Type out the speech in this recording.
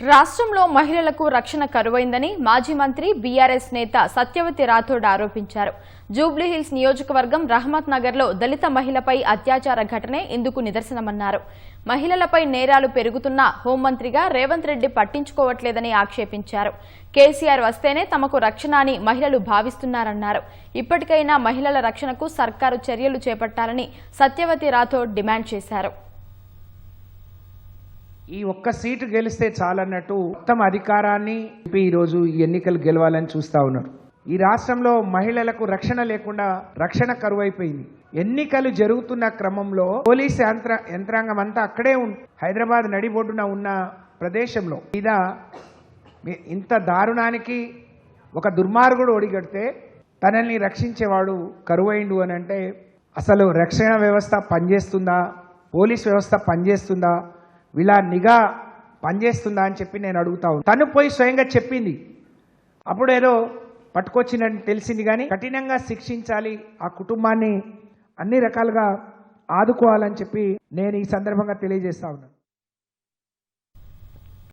రాష్ట్రంలో మహిళలకు రక్షణ కరువైందని మాజీ మంత్రి బీఆర్ఎస్ నేత సత్యవతి రాథోడ్ ఆరోపించారు. జూబ్లీహిల్స్ నియోజకవర్గం రహమత్ నగర్లో దళిత మహిళపై అత్యాచార ఘటనే ఇందుకు నిదర్శనమన్నారు. మహిళలపై నేరాలు పెరుగుతున్నా హోంమంత్రిగా రేవంత్ రెడ్డి పట్టించుకోవట్లేదని ఆక్షేపించారు. కేసీఆర్ వస్తేనే తమకు రక్షణ అని మహిళలు భావిస్తున్నారన్నారు. ఇప్పటికైనా మహిళల రక్షణకు సర్కారు చర్యలు చేపట్టాలని సత్యవతి రాథోడ్ డిమాండ్ చేశారు. ఈ ఒక్క సీటు గెలిస్తే చాలన్నట్టు మొత్తం అధికారాన్ని ఈరోజు ఈ ఎన్నికలు గెలవాలని చూస్తా ఉన్నారు. ఈ రాష్ట్రంలో మహిళలకు రక్షణ లేకుండా రక్షణ కరువైపోయింది. ఎన్నికలు జరుగుతున్న క్రమంలో పోలీస్ యంత్రాంగం అంతా అక్కడే హైదరాబాద్ నడిబొడ్డున ఉన్న ప్రదేశంలో మీద ఇంత దారుణానికి ఒక దుర్మార్గుడు ఒడిగడితే తనల్ని రక్షించేవాడు కరువైండు అని అంటే అసలు రక్షణ వ్యవస్థ పనిచేస్తుందా, పోలీస్ వ్యవస్థ పనిచేస్తుందా, వీళ్ళ నిఘా పనిచేస్తుందా అని చెప్పి నేను అడుగుతా ఉన్నాను. తను పోయి స్వయంగా చెప్పింది. అప్పుడు ఏదో పట్టుకొచ్చిందని తెలిసింది, కానీ కఠినంగా శిక్షించాలి, ఆ కుటుంబాన్ని అన్ని రకాలుగా ఆదుకోవాలని చెప్పి నేను ఈ సందర్భంగా తెలియజేస్తా ఉన్నాను.